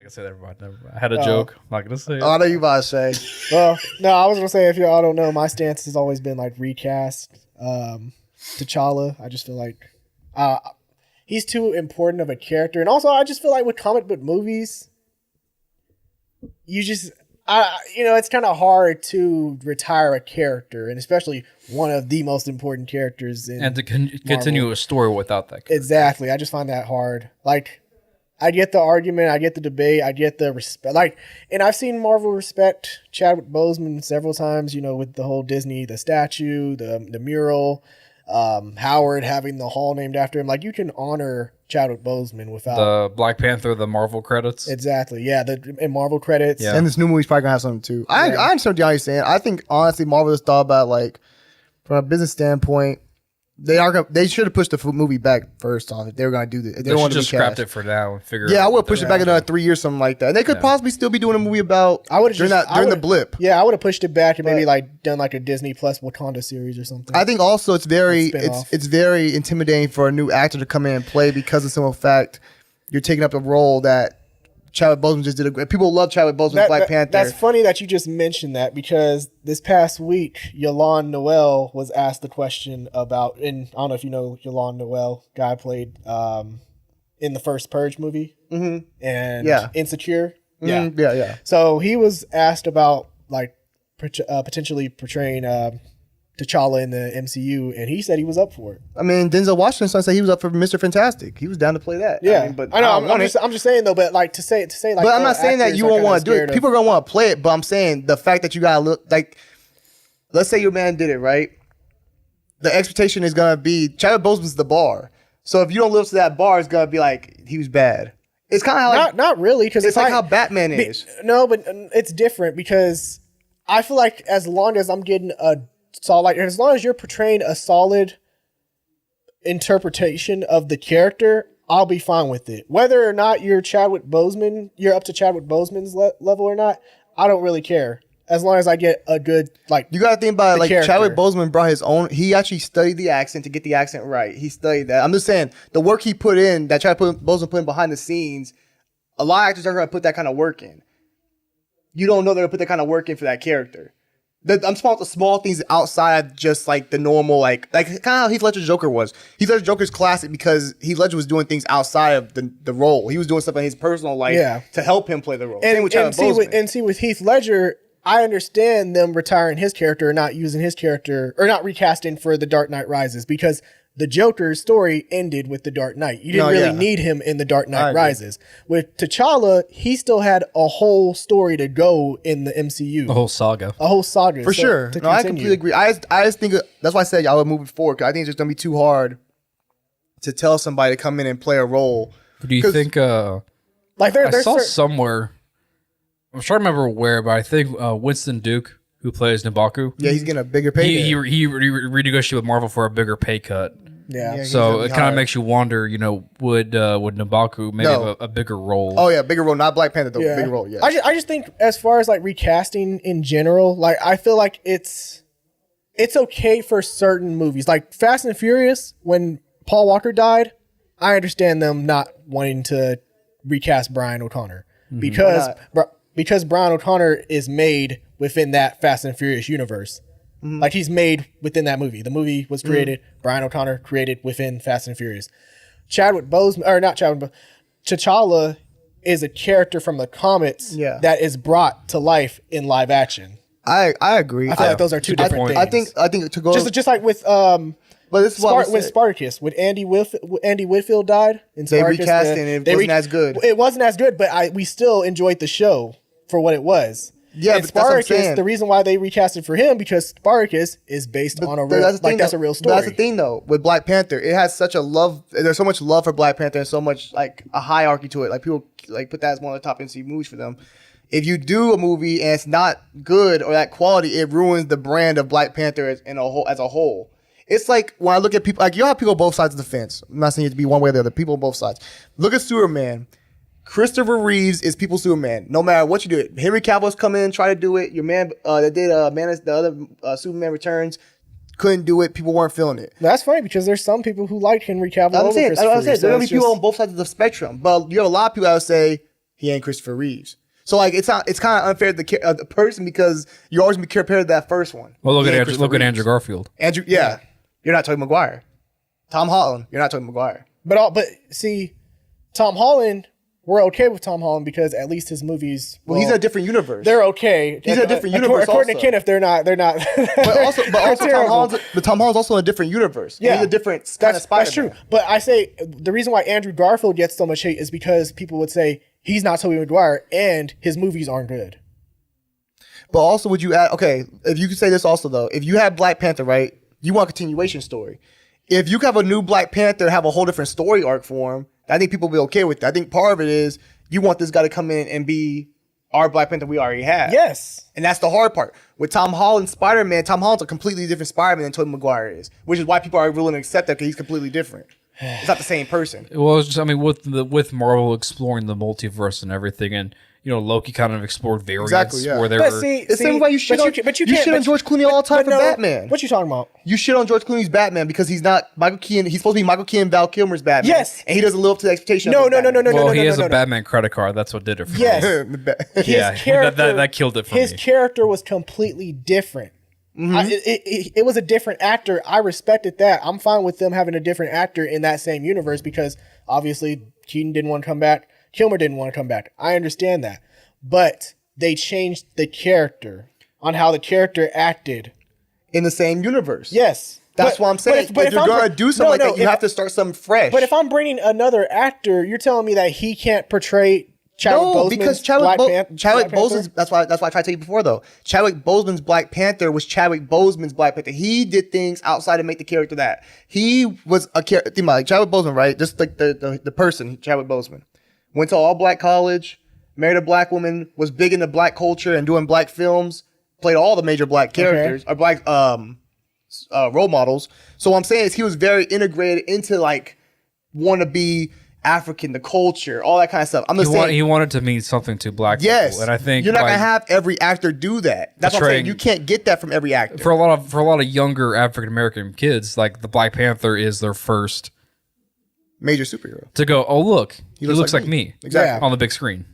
can say that. Never mind. I had a joke. I'm not gonna say it. Oh, I know you about to say. Well, no, I was gonna say if y'all don't know, my stance has always been like recast T'Challa. I just feel like he's too important of a character, and also I just feel like with comic book movies, it's kind of hard to retire a character, and especially one of the most important characters in and to continue a story without that character. Exactly. I just find that hard. Like, I get the argument, I get the debate, I get the respect. Like, and I've seen Marvel respect Chadwick Boseman several times, with the whole Disney, the statue, the mural, Howard having the hall named after him. Like, you can honor Chadwick Boseman without the Black Panther, the Marvel credits. Exactly. Yeah, and Marvel credits. Yeah. And this new movie's probably gonna have something too. I understand what you're saying. I think honestly, Marvel has thought about, like, from a business standpoint, they should have pushed the movie back first off if they were gonna do this. They don't want to just scrapped it for now and figure. Yeah, I would push it back another 3 years, something like that. And they could possibly still be doing a movie about during the blip. Yeah, I would have pushed it back and maybe like done like a Disney Plus Wakanda series or something. I think also it's very intimidating for a new actor to come in and play because of the fact you're taking up a role that Chadwick Boseman just did a great. People love Chadwick Boseman as Black Panther. That's funny that you just mentioned that, because this past week, Yolande Noel was asked the question about, and I don't know if you know Yolande Noel, guy played in the first Purge movie and Insecure. Mm-hmm. Yeah. So he was asked about like potentially portraying T'Challa in the MCU, and he said he was up for it. I mean, Denzel Washington said he was up for Mr. Fantastic. He was down to play that. Yeah, I know. I'm just saying though, but like to say like. But I'm not saying that you won't want to do it. People are gonna want to play it, but I'm saying the fact that you gotta look like. Let's say your man did it right. The expectation is gonna be Chadwick Boseman's the bar. So if you don't live up to that bar, it's gonna be like he was bad. It's kind of like not really, because it's like how Batman is. No, but it's different, because I feel like as long as I'm getting as long as you're portraying a solid interpretation of the character, I'll be fine with it. Whether or not you're up to Chadwick Boseman's level or not, I don't really care. As long as I get a good, like, you got to think about it, like character. Chadwick Boseman brought his own. He actually studied the accent to get the accent right. He studied that. I'm just saying the work he put in, that Chadwick Boseman put in behind the scenes. A lot of actors are going to put that kind of work in. You don't know they're going to put that kind of work in for that character. I'm talking about the small things outside just like the normal, like kind of how Heath Ledger's Joker was. Heath Ledger's Joker's classic because Heath Ledger was doing things outside of the role. He was doing stuff in his personal life to help him play the role. Same with Chadwick Boseman. With Heath Ledger, I understand them retiring his character or not using his character or not recasting for The Dark Knight Rises, because the Joker's story ended with The Dark Knight. You didn't really need him in The Dark Knight Rises. With T'Challa, he still had a whole story to go in the MCU. A whole saga. For sure. No, I completely agree. I just think, that's why I said y'all would move it forward, because I think it's just going to be too hard to tell somebody to come in and play a role. Do you think, like I saw somewhere, I'm trying to remember where, but I think Winston Duke, who plays N'Baku. Yeah, he's getting a bigger pay cut. He renegotiated with Marvel for a bigger pay cut. Yeah. So it kind of makes you wonder, would N'Baku maybe have a bigger role? Oh yeah, bigger role, not Black Panther though. Bigger role. Yeah. I just think as far as like recasting in general, like I feel like it's okay for certain movies, like Fast and Furious. When Paul Walker died, I understand them not wanting to recast Brian O'Connor because Brian O'Connor is made within that Fast and Furious universe. Mm-hmm. Like he's made within that movie. The movie was created, Brian O'Connor created within Fast and Furious. T'Challa is a character from the comics that is brought to life in live action. I agree. I feel like those are two different things. I think to go just like with but this is when Spartacus, when Andy Whitfield died in Spartacus, they recast and it wasn't as good. It wasn't as good, but we still enjoyed the show for what it was. Yeah, and but Spartacus, that's the reason why they recasted for him, because Spartacus is based on a real, that's a real story. That's the thing though with Black Panther. It has such a love. There's so much love for Black Panther and so much like a hierarchy to it. Like people like put that as one of the top MCU movies for them. If you do a movie and it's not good or that quality, it ruins the brand of Black Panther as a whole. It's like when I look at people, like you have people on both sides of the fence. I'm not saying you have to be one way or the other. People on both sides. Look at Superman. Christopher Reeves is people's Superman. No matter what you do it. Henry Cavill's come in, try to do it. Your man that did the other Superman Returns couldn't do it. People weren't feeling it. That's funny because there's some people who like Henry Cavill over Christopher Reeves. There are going to be people on both sides of the spectrum. But you have a lot of people that would say he ain't Christopher Reeves. So like it's kind of unfair to the person because you're always gonna be compared to that first one. Well, look He at ain't Andrew, Christopher look at Reeves. Andrew Garfield. Andrew, yeah, you're not Tobey Maguire. Tom Holland, you're not Tobey Maguire. But see, Tom Holland, we're okay with Tom Holland because at least his movies. Well, he's in a different universe. They're okay. He's in a different universe. According also. to Kenneth, they're not. But also terrible. Tom Holland's also in a different universe. Yeah, He's a different kind of Spider-Man. That's true. But I say the reason why Andrew Garfield gets so much hate is because people would say he's not Tobey Maguire and his movies aren't good. But also, would you add? Okay, if you could say this also though, if you have Black Panther, right? You want a continuation story. If you have a new Black Panther, have a whole different story arc for him, I think people will be okay with that. I think part of it is you want this guy to come in and be our Black Panther we already have. Yes. And that's the hard part. With Tom Holland, Spider-Man, Tom Holland's a completely different Spider-Man than Tobey Maguire is, which is why people are willing to accept that because he's completely different. It's not the same person. Well, it's just, I mean, with Marvel exploring the multiverse and everything, and Loki kind of explored variants Exactly, yeah. where they But were. see, It's the same way you shit on, but you you can't- shit on but- George Clooney all the time but for no, Batman. What you talking about? You shit on George Clooney's Batman because he's not Michael Keaton. He's supposed to be Michael Keaton, Val Kilmer's Batman. Yes. And he doesn't live up to the expectation No, of no, no, no, no, well, no, he no, has no, a no. Batman credit card. That's what did it for me. Yes. Batman. Yeah, character, that killed it for his me. character was completely different. It was a different actor. I respected that. I'm fine with them having a different actor in that same universe because obviously Keaton didn't want to come back. Kilmer didn't want to come back. I understand that. But they changed the character on how the character acted. In the same universe. Yes. That's what I'm saying. If you're going to do something like that, you have to start something fresh. But if I'm bringing another actor, you're telling me that he can't portray Chadwick Boseman's because Black Chadwick Panther? Boseman's, that's why I tried to tell you before though. Chadwick Boseman's Black Panther was Chadwick Boseman's Black Panther. He did things outside to make the character that. He was a character, think about it, Chadwick Boseman, right? Just like the person, Chadwick Boseman. Went to all black college, married a black woman, was big into black culture and doing black films, played all the major black characters, or black role models. So what I'm saying is he was very integrated into like want to be African, the culture, all that kind of stuff. I'm just saying He wanted to mean something to black people, and I think you're not gonna have every actor do that. That's what I'm saying. You can't get that from every actor. For a lot of younger African American kids, like the Black Panther is their first major superhero to go. Oh look, he looks like me exactly on the big screen.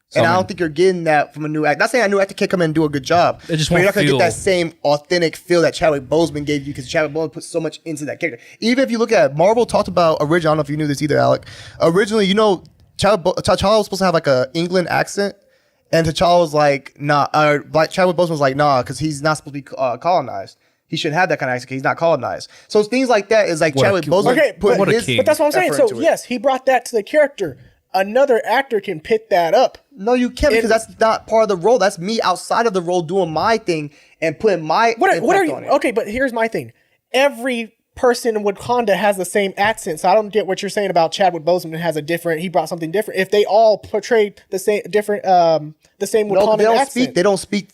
So, and I don't think you're getting that from a new actor. Not saying a new actor can't come in and do a good job. It just but you're won't not going to feel- get that same authentic feel that Chadwick Boseman gave you because Chadwick Boseman put so much into that character. Even if you look at Marvel talked about originally, I don't know if you knew this either, Alec. Originally, T'Challa was supposed to have like a England accent, and T'Challa was like, nah. Chadwick Boseman was like, nah, because he's not supposed to be colonized. He shouldn't have that kind of accent because he's not colonized. So things like that is like Chadwick Boseman put what a his king. But that's what I'm saying. effort So into it. yes, he brought that to the character. Another actor can pick that up. No, you can't because that's not part of the role. That's me outside of the role doing my thing and putting my What are impact you? on it. Okay, but here's my thing. Every person in Wakanda has the same accent, so I don't get what you're saying about Chadwick Boseman has a different. He brought something different. If they all portrayed the same different, the same No, Wakandan they don't accent. speak. They don't speak.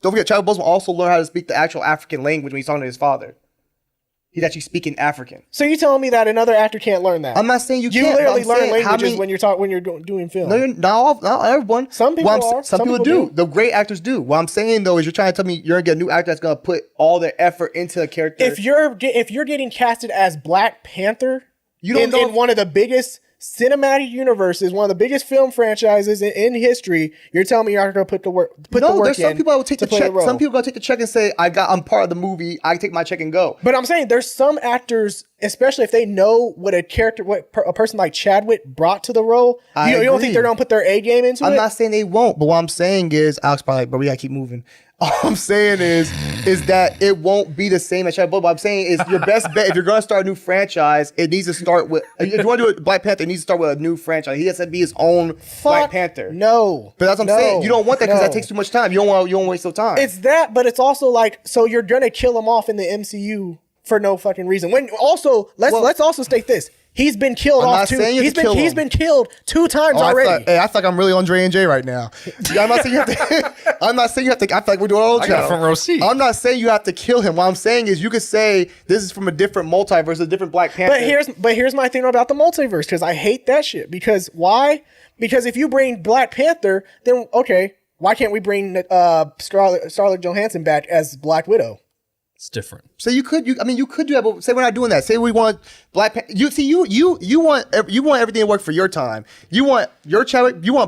Don't forget, Chadwick Boseman also learned how to speak the actual African language when he's talking to his father. He's actually speaking African. So you telling me that another actor can't learn that? I'm not saying you You can't. literally I'm learn saying how languages many- when you're doing film. No, not everyone. Some people Well, are. Some people do. The great actors do. What I'm saying though is you're trying to tell me you're gonna get a new actor that's gonna put all their effort into a character. If you're getting casted as Black Panther, You don't know in one of the biggest cinematic universes, one of the biggest film franchises in history, you're telling me you're not going to put the work there's some in people that will take to the play check. role. Some people gonna take the check and say, I'm part of the movie. I take my check and go. But I'm saying there's some actors, especially if they know what a person like Chadwick brought to the role. I You don't agree. think they're going to put their A game into it? I'm not saying they won't, but what I'm saying is, Alex probably like, but we gotta keep moving. All I'm saying is that it won't be the same as Chadwick Boseman. What I'm saying is your best bet if you're gonna start a new franchise, it needs to start with. If you want to do it, Black Panther, it needs to start with a new franchise. He has to be his own Black Panther. No, But that's what I'm saying. You don't want that because that takes too much time. You don't want to waste your time. It's that, but it's also like, so you're gonna kill him off in the MCU for no fucking reason. When also let's also state this: he's been killed I'm off not two. saying you have to kill He's him. been killed 2 times I already. feel like I'm really on Dre and J right now. I'm not saying you have to. I'm not saying you have to. I feel like we're doing all the I got a front row seat. I'm not saying you have to kill him. What I'm saying is you could say this is from a different multiverse, a different Black Panther. But here's my thing about the multiverse, because I hate that shit. Because why? Because if you bring Black Panther, then okay, why can't we bring Scarlett Johansson back as Black Widow? It's different. So you could do that, but say we're not doing that. Say we want Black Panther. You want everything to work for your time. You want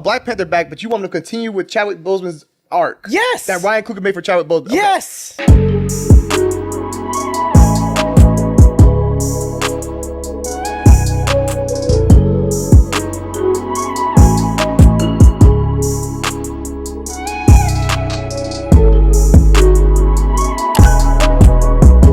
Black Panther back, but you want him to continue with Chadwick Boseman's arc. Yes. That Ryan Coogler made for Chadwick Boseman. Okay. Yes.